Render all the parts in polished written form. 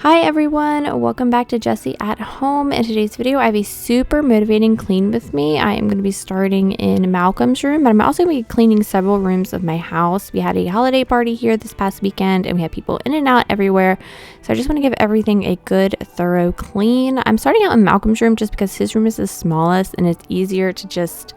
Hi everyone, welcome back to Jessie at Home. In today's video, I have a super motivating clean with me. I am going to be starting in Malcolm's room, but I'm also going to be cleaning several rooms of my house. We had a holiday party here this past weekend and we had people in and out everywhere. So I just want to give everything a good, thorough clean. I'm starting out in Malcolm's room just because his room is the smallest and it's easier to just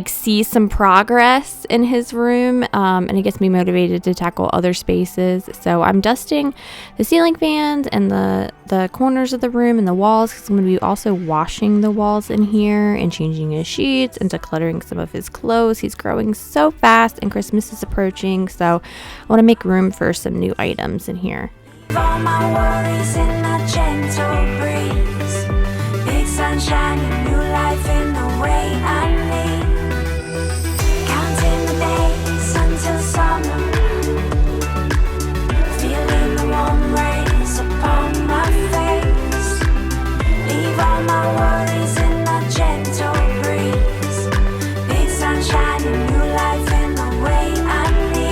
see some progress in his room, and it gets me motivated to tackle other spaces. So I'm dusting the ceiling fans and the corners of the room and the walls, because I'm going to be also washing the walls in here and changing his sheets and decluttering some of his clothes. He's growing so fast and Christmas is approaching, so I want to make room for some new items in here. All my worries in a gentle breeze, big sunshine and new life in the way I need. Counting the days until summer, feeling the warm rays upon my face. Leave all my worries in a gentle breeze, big sunshine and new life in the way I need.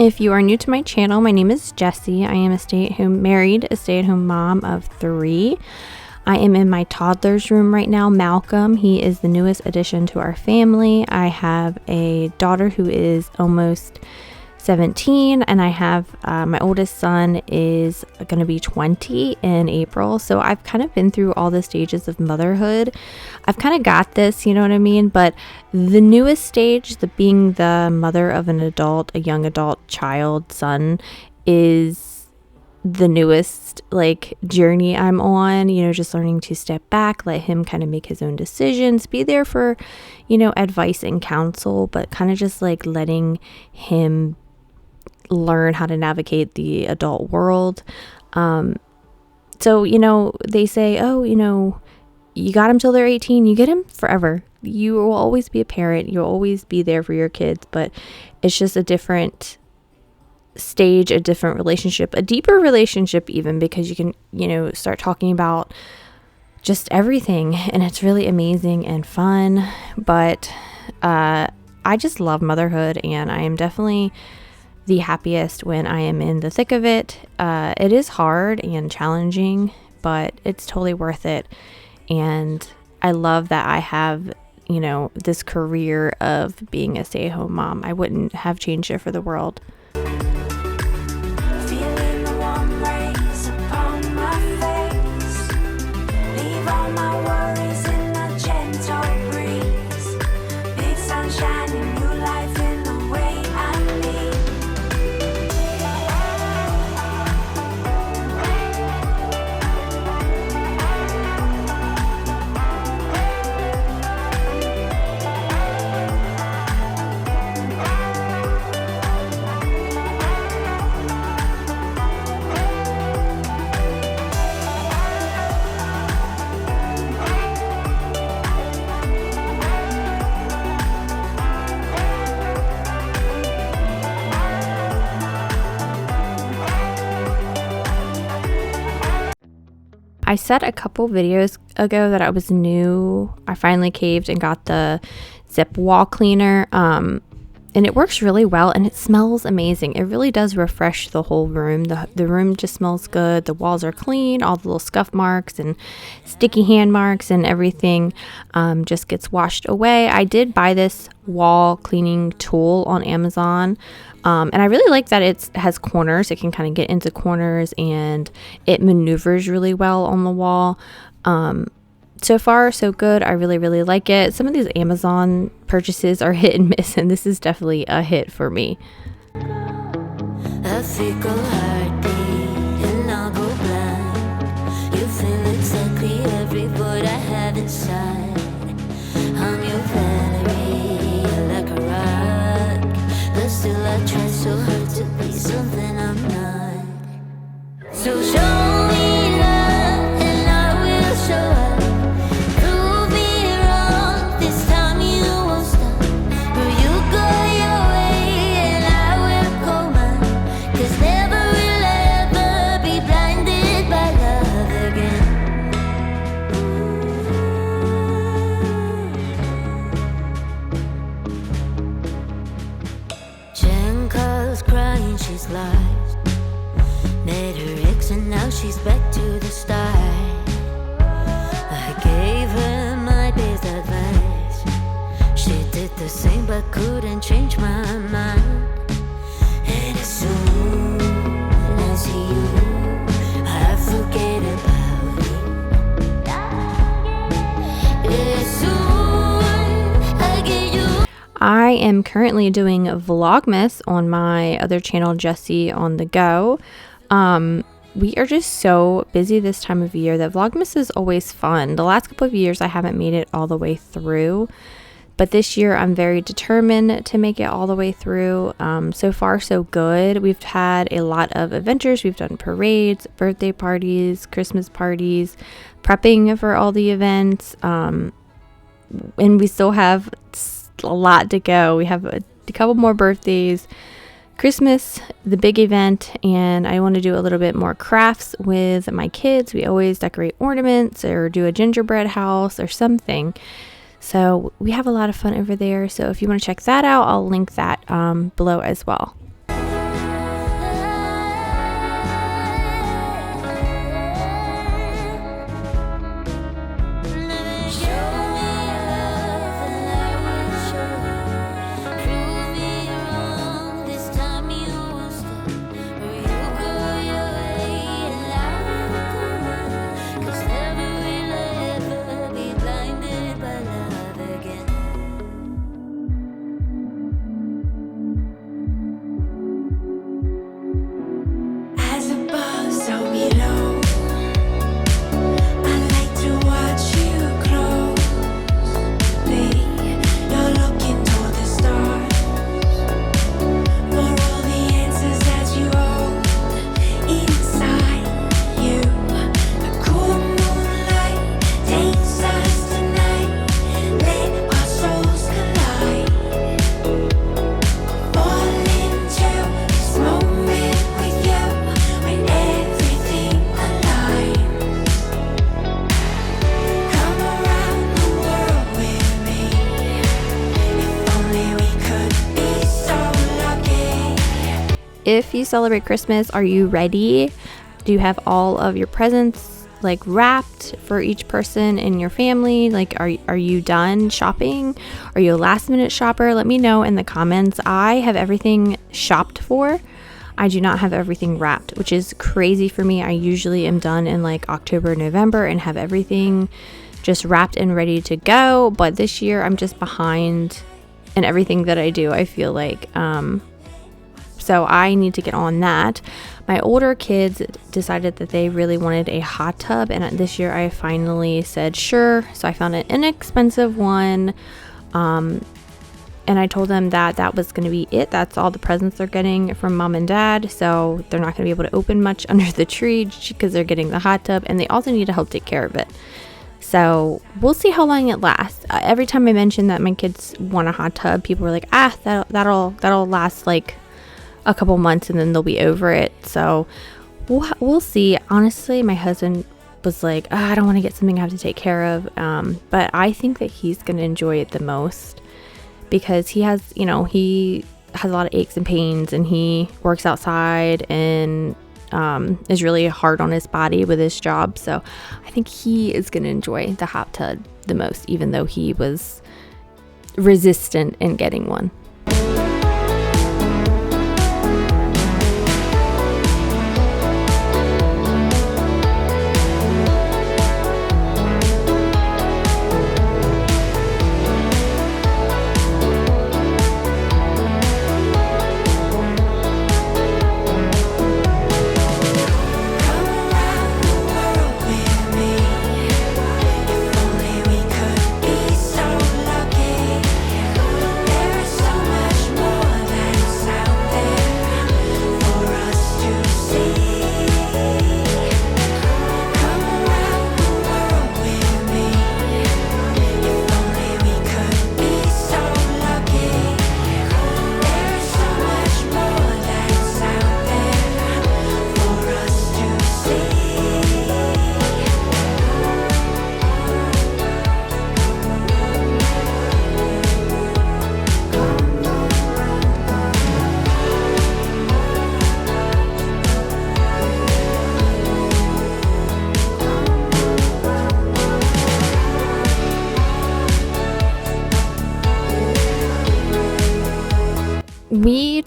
If you are new to my channel, my name is Jessie. I am a stay-at-home mom of 3. I am in my toddler's room right now, Malcolm. He is the newest addition to our family. I have a daughter who is almost 17, and I have my oldest son is going to be 20 in April. So I've kind of been through all the stages of motherhood. I've kind of got this, you know what I mean? But the newest stage, being the mother of an adult, a young adult child, son, is the newest journey I'm on, just learning to step back, let him kind of make his own decisions, be there for, advice and counsel, but kind of just letting him learn how to navigate the adult world. So, they say, oh, you got them till they're 18, you get them forever. You will always be a parent. You'll always be there for your kids, but it's just a different stage, a different relationship, a deeper relationship even, because you can, start talking about just everything, and it's really amazing and fun. But I just love motherhood, and I am definitely the happiest when I am in the thick of it. It is hard and challenging, but it's totally worth it. And I love that I have, this career of being a stay-at-home mom. I wouldn't have changed it for the world. Feeling the warm rays upon my face. Leave all my worries in a gentle breeze. Big sunshine and new life in the way I need. I said a couple videos ago that I was new. I finally caved and got the zip wall cleaner. And it works really well and it smells amazing. It really does refresh the whole room. The room just smells good. The walls are clean. All the little scuff marks and sticky hand marks and everything just gets washed away. I did buy this wall cleaning tool on Amazon. And I really like that it has corners. It can kind of get into corners and it maneuvers really well on the wall. So far, so good. I really, really like it. Some of these Amazon purchases are hit and miss, and this is definitely a hit for me. A fickle heartbeat and I'll go blind. You feel exactly every void I have inside. I'm your battery, like a rock, but still I try so hard to be something I'm not. So show me love and I will show up. Prove me wrong, this time you won't stop. Or you go your way and I will go mine. 'Cause never will I ever be blinded by love again. she's back to the start. I gave her my best advice. She did the same but couldn't change my mind. And as soon as I forget about it. As soon I get you. I am currently doing Vlogmas on my other channel, Jessie on the Go. We are just so busy this time of year that Vlogmas is always fun. The last couple of years I haven't made it all the way through, but this year I'm very determined to make it all the way through. So far so good. We've had a lot of adventures. We've done parades, birthday parties, Christmas parties, prepping for all the events, and we still have a lot to go. We have a couple more birthdays, Christmas, the big event, and I want to do a little bit more crafts with my kids. We always decorate ornaments or do a gingerbread house or something. So we have a lot of fun over there. So if you want to check that out, I'll link that below as well. If you celebrate Christmas, are you ready? Do you have all of your presents like wrapped for each person in your family? Like, are you done shopping? Are you a last minute shopper? Let me know in the comments. I have everything shopped for. I do not have everything wrapped, which is crazy for me. I usually am done in like October, November and have everything just wrapped and ready to go. But this year I'm just behind in everything that I do, I feel like. So I need to get on that. My older kids decided that they really wanted a hot tub, and this year I finally said sure. So I found an inexpensive one, and I told them that that was going to be it. That's all the presents they're getting from mom and dad, so they're not going to be able to open much under the tree because they're getting the hot tub, and they also need to help take care of it. So we'll see how long it lasts. Every time I mention that my kids want a hot tub, people were like, that'll last like a couple months and then they'll be over it. So we'll see. Honestly, my husband was like, I don't want to get something I have to take care of, but I think that he's going to enjoy it the most because he has a lot of aches and pains, and he works outside and is really hard on his body with his job. So I think he is going to enjoy the hot tub the most, even though he was resistant in getting one.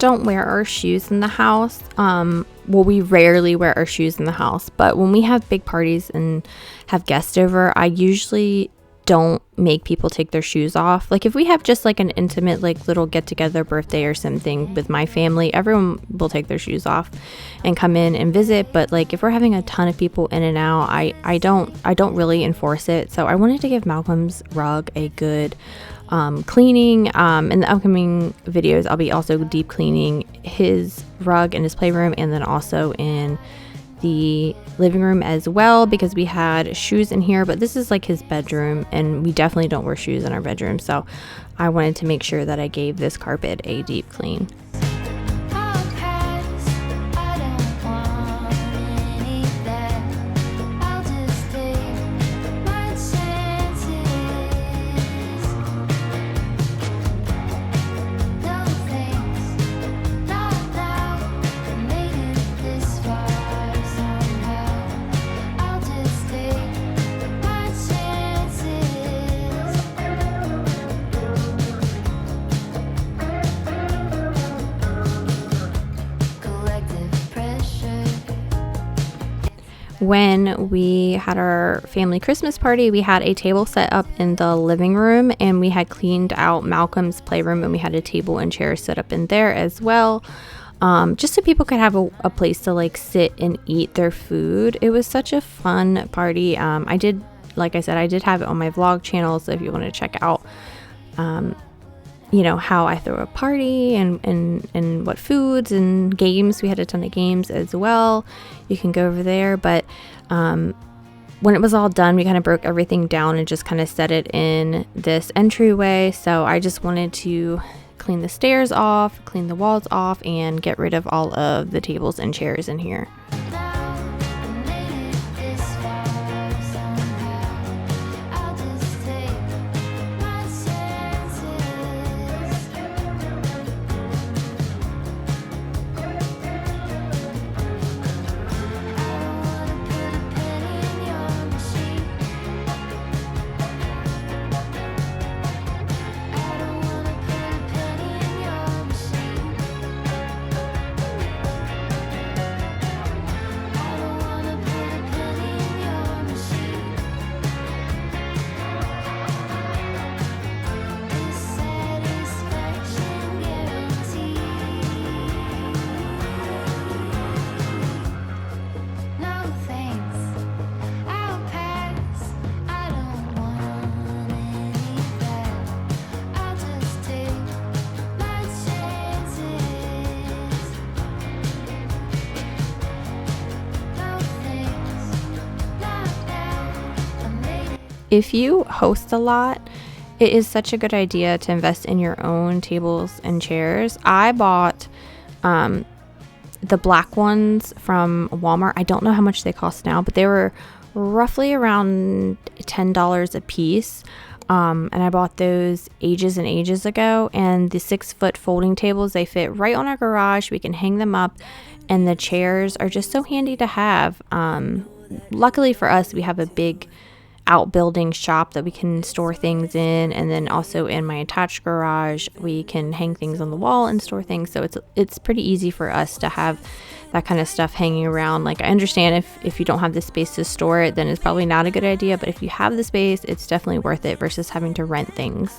don't wear our shoes in the house. Well, we rarely wear our shoes in the house, but when we have big parties and have guests over, I usually don't make people take their shoes off. Like if we have just like an intimate like little get together birthday or something with my family, everyone will take their shoes off and come in and visit. But like if we're having a ton of people in and out, I don't really enforce it. So I wanted to give Malcolm's rug a good cleaning. In the upcoming videos, I'll be also deep cleaning his rug in his playroom and then also in the living room as well, because we had shoes in here, but this is like his bedroom and we definitely don't wear shoes in our bedroom. So I wanted to make sure that I gave this carpet a deep clean. When we had our family Christmas party, we had a table set up in the living room and we had cleaned out Malcolm's playroom and we had a table and chairs set up in there as well. Just so people could have a place to like sit and eat their food. It was such a fun party. Like I said, I did have it on my vlog channel. So if you want to check out, you know, how I throw a party and what foods and games. We had a ton of games as well. You can go over there. But when it was all done, we kind of broke everything down and just kind of set it in this entryway. So I just wanted to clean the stairs off, clean the walls off, and get rid of all of the tables and chairs in here. If you host a lot, it is such a good idea to invest in your own tables and chairs. I bought the black ones from Walmart. I don't know how much they cost now, but they were roughly around $10 a piece. And I bought those ages and ages ago. And the 6-foot folding tables, they fit right on our garage. We can hang them up. And the chairs are just so handy to have. Luckily for us, we have a big outbuilding shop that we can store things in, and then also in my attached garage we can hang things on the wall and store things. So it's pretty easy for us to have that kind of stuff hanging around. Like I understand if you don't have the space to store it, then it's probably not a good idea, but if you have the space, it's definitely worth it versus having to rent things.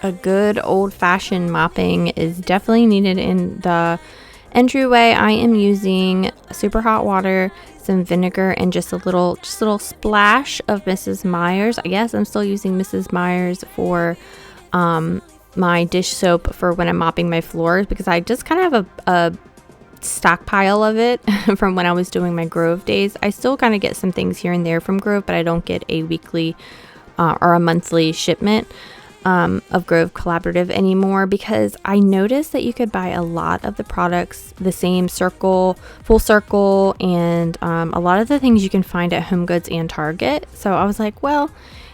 a good old-fashioned mopping is definitely needed in the entryway. I am using super hot water, some vinegar, and just a little splash of Mrs. Meyer's. I guess I'm still using Mrs. Meyer's for my dish soap for when I'm mopping my floors, because I just kind of have a stockpile of it from when I was doing my Grove days. I still kind of get some things here and there from Grove, but I don't get a weekly or a monthly shipment of Grove Collaborative anymore, because I noticed that you could buy a lot of the products the same full circle, and a lot of the things you can find at Home Goods and Target. So I was like, well,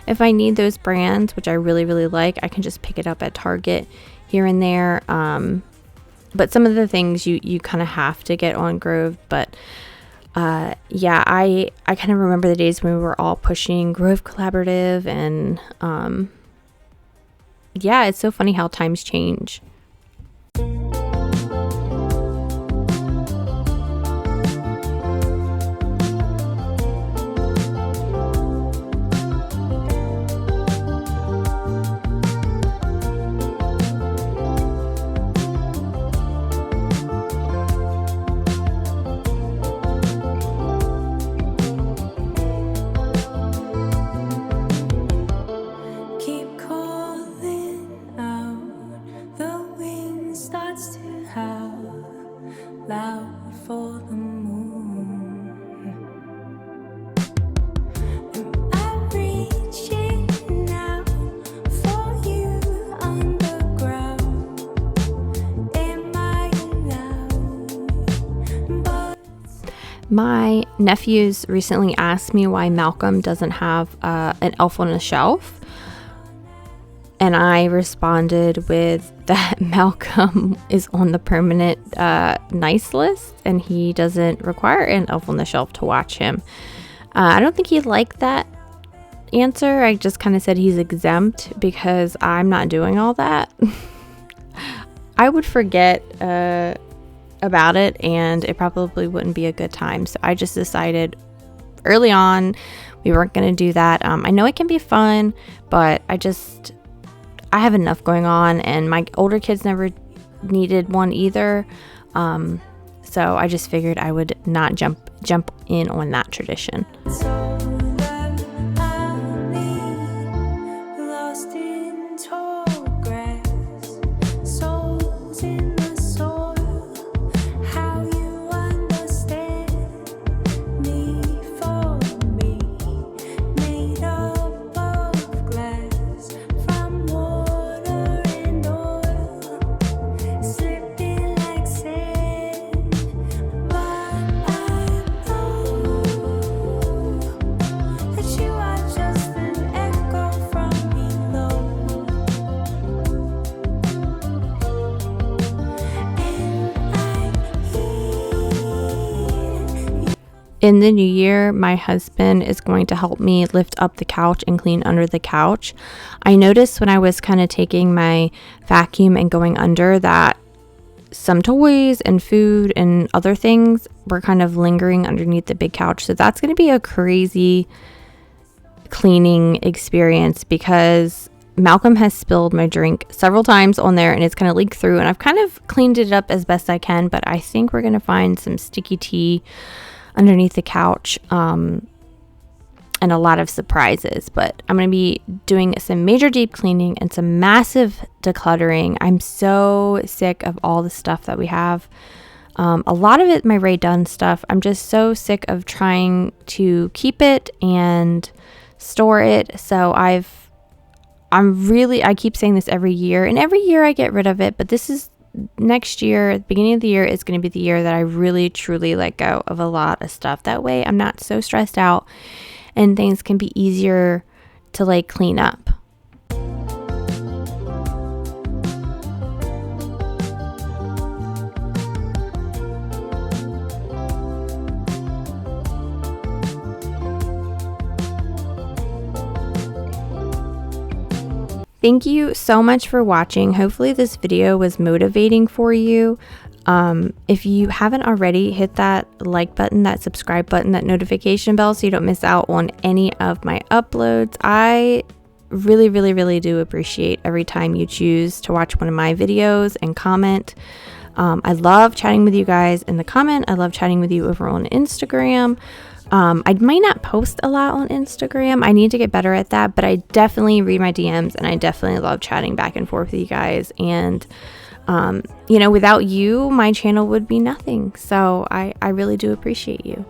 if I need those brands, which I really, really like, I can just pick it up at Target here and there. But some of the things you kind of have to get on Grove. But yeah, I kind of remember the days when we were all pushing Grove Collaborative, and yeah, it's so funny how times change. My nephews recently asked me why Malcolm doesn't have an elf on a shelf, and I responded with that Malcolm is on the permanent nice list, and he doesn't require an elf on the shelf to watch him. I don't think he liked that answer. I just kind of said he's exempt because I'm not doing all that. I would forget about it, and it probably wouldn't be a good time. So I just decided early on we weren't going to do that. I know it can be fun, but I have enough going on, and my older kids never needed one either. So I just figured I would not jump in on that tradition. In the new year, my husband is going to help me lift up the couch and clean under the couch. I noticed when I was kind of taking my vacuum and going under that some toys and food and other things were kind of lingering underneath the big couch. So that's going to be a crazy cleaning experience, because Malcolm has spilled my drink several times on there, and it's kind of leaked through, and I've kind of cleaned it up as best I can, but I think we're going to find some sticky tea underneath the couch, and a lot of surprises. But I'm going to be doing some major deep cleaning and some massive decluttering. I'm so sick of all the stuff that we have. A lot of it, my Ray Dunn stuff. I'm just so sick of trying to keep it and store it. So I keep saying this every year, and every year I get rid of it, but this is next year, at the beginning of the year, is going to be the year that I really truly let go of a lot of stuff. That way I'm not so stressed out, and things can be easier to like clean up. Thank you so much for watching. Hopefully this video was motivating for you. If you haven't already, hit that like button, that subscribe button, that notification bell so you don't miss out on any of my uploads. I really, really, really do appreciate every time you choose to watch one of my videos and comment. I love chatting with you guys in the comment. I love chatting with you over on Instagram. I might not post a lot on Instagram. I need to get better at that, but I definitely read my DMs and I definitely love chatting back and forth with you guys. And, without you, my channel would be nothing. So I really do appreciate you.